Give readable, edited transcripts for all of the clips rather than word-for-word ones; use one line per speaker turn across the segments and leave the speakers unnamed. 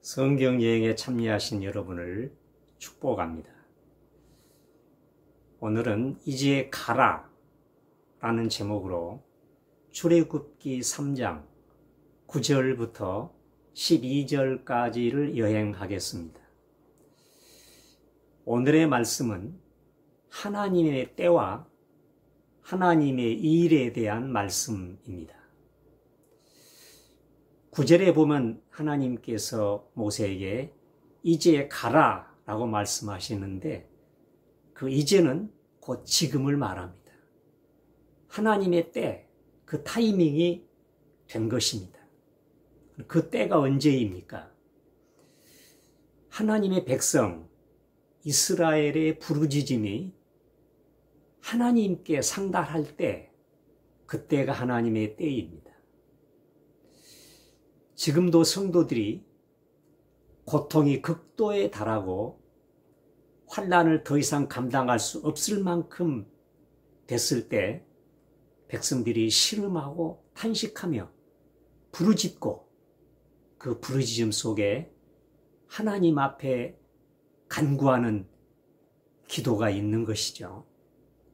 성경 여행에 참여하신 여러분을 축복합니다. 오늘은 이제 가라 라는 제목으로 출애굽기 3장 9절부터 12절까지를 여행하겠습니다. 오늘의 말씀은 하나님의 때와 하나님의 일에 대한 말씀입니다. 9절에 보면 하나님께서 모세에게 이제 가라 라고 말씀하시는데 그 이제는 곧 지금을 말합니다. 하나님의 때, 그 타이밍이 된 것입니다. 그 때가 언제입니까? 하나님의 백성 이스라엘의 부르짖음이 하나님께 상달할 때, 그때가 하나님의 때입니다. 지금도 성도들이 고통이 극도에 달하고 환난을 더 이상 감당할 수 없을 만큼 됐을 때 백성들이 신음하고 탄식하며 부르짖고 그 부르짖음 속에 하나님 앞에 간구하는 기도가 있는 것이죠.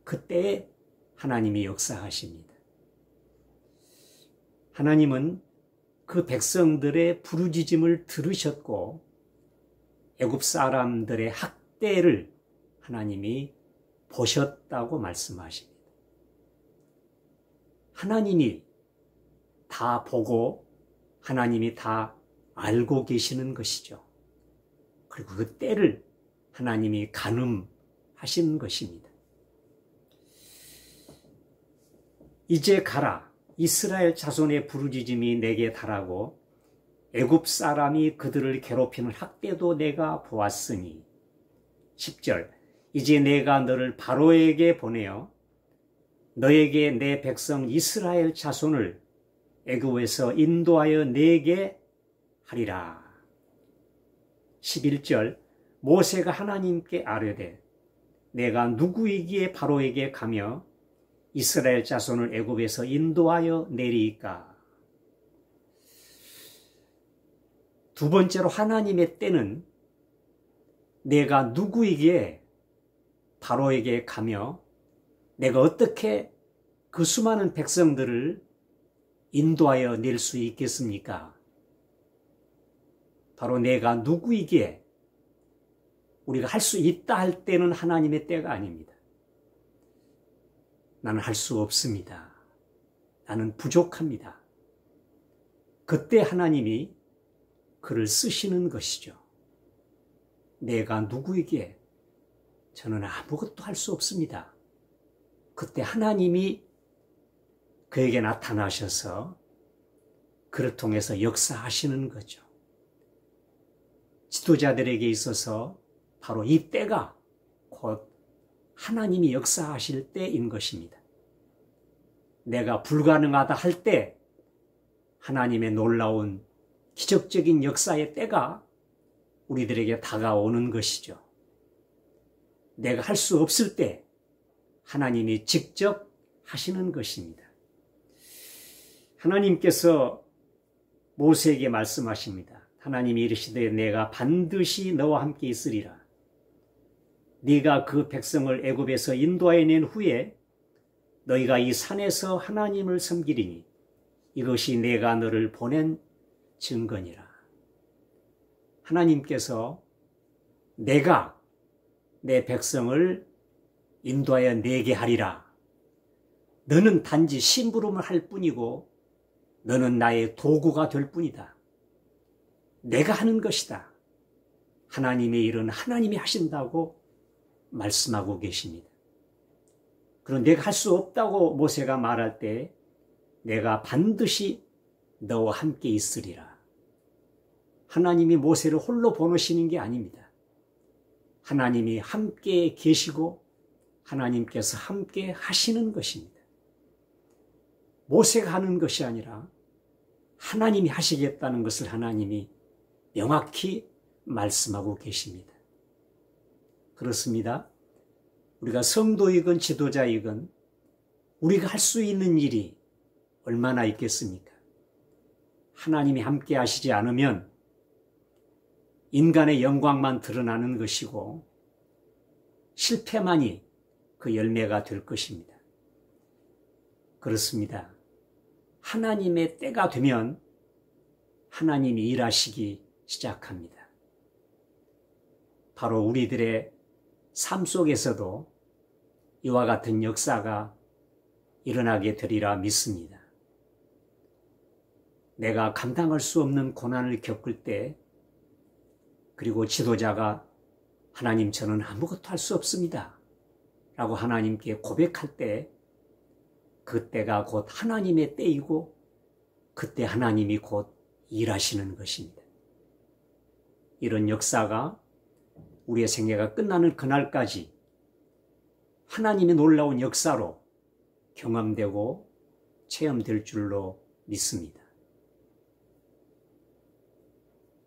그때에 하나님이 역사하십니다. 하나님은 그 백성들의 부르짖음을 들으셨고 애굽 사람들의 학대를 하나님이 보셨다고 말씀하십니다. 하나님이 다 보고 하나님이 다 알고 계시는 것이죠. 그리고 그 때를 하나님이 가늠하시는 것입니다. 이제 가라. 이스라엘 자손의 부르짖음이 내게 달하고 애굽 사람이 그들을 괴롭히는 학대도 내가 보았으니 10절 이제 내가 너를 바로에게 보내어 너에게 내 백성 이스라엘 자손을 애굽에서 인도하여 내게 하리라. 11절 모세가 하나님께 아뢰되 내가 누구이기에 바로에게 가며 이스라엘 자손을 애굽에서 인도하여 내리이까. 두 번째로 하나님의 때는 내가 누구이기에 바로에게 가며 내가 어떻게 그 수많은 백성들을 인도하여 낼 수 있겠습니까? 바로 내가 누구이기에 우리가 할 수 있다 할 때는 하나님의 때가 아닙니다. 나는 할 수 없습니다. 나는 부족합니다. 그때 하나님이 그를 쓰시는 것이죠. 내가 누구에게 저는 아무것도 할 수 없습니다. 그때 하나님이 그에게 나타나셔서 그를 통해서 역사하시는 거죠. 지도자들에게 있어서 바로 이 때가 곧 하나님이 역사하실 때인 것입니다. 내가 불가능하다 할 때 하나님의 놀라운 기적적인 역사의 때가 우리들에게 다가오는 것이죠. 내가 할 수 없을 때 하나님이 직접 하시는 것입니다. 하나님께서 모세에게 말씀하십니다. 하나님이 이르시되 내가 반드시 너와 함께 있으리라. 네가 그 백성을 애굽에서 인도하여 낸 후에 너희가 이 산에서 하나님을 섬기리니 이것이 내가 너를 보낸 증거니라. 하나님께서 내가 내 백성을 인도하여 내게 하리라. 너는 단지 심부름을 할 뿐이고 너는 나의 도구가 될 뿐이다. 내가 하는 것이다. 하나님의 일은 하나님이 하신다고 말씀하고 계십니다. 그런데 내가 할 수 없다고 모세가 말할 때 내가 반드시 너와 함께 있으리라. 하나님이 모세를 홀로 보내시는 게 아닙니다. 하나님이 함께 계시고 하나님께서 함께 하시는 것입니다. 모세가 하는 것이 아니라 하나님이 하시겠다는 것을 하나님이 명확히 말씀하고 계십니다. 그렇습니다. 우리가 성도이건 지도자이건 우리가 할 수 있는 일이 얼마나 있겠습니까? 하나님이 함께 하시지 않으면 인간의 영광만 드러나는 것이고 실패만이 그 열매가 될 것입니다. 그렇습니다. 하나님의 때가 되면 하나님이 일하시기 시작합니다. 바로 우리들의 삶 속에서도 이와 같은 역사가 일어나게 되리라 믿습니다. 내가 감당할 수 없는 고난을 겪을 때, 그리고 지도자가 하나님 저는 아무것도 할 수 없습니다 라고 하나님께 고백할 때, 그때가 곧 하나님의 때이고 그때 하나님이 곧 일하시는 것입니다. 이런 역사가 우리의 생애가 끝나는 그날까지 하나님의 놀라운 역사로 경험되고 체험될 줄로 믿습니다.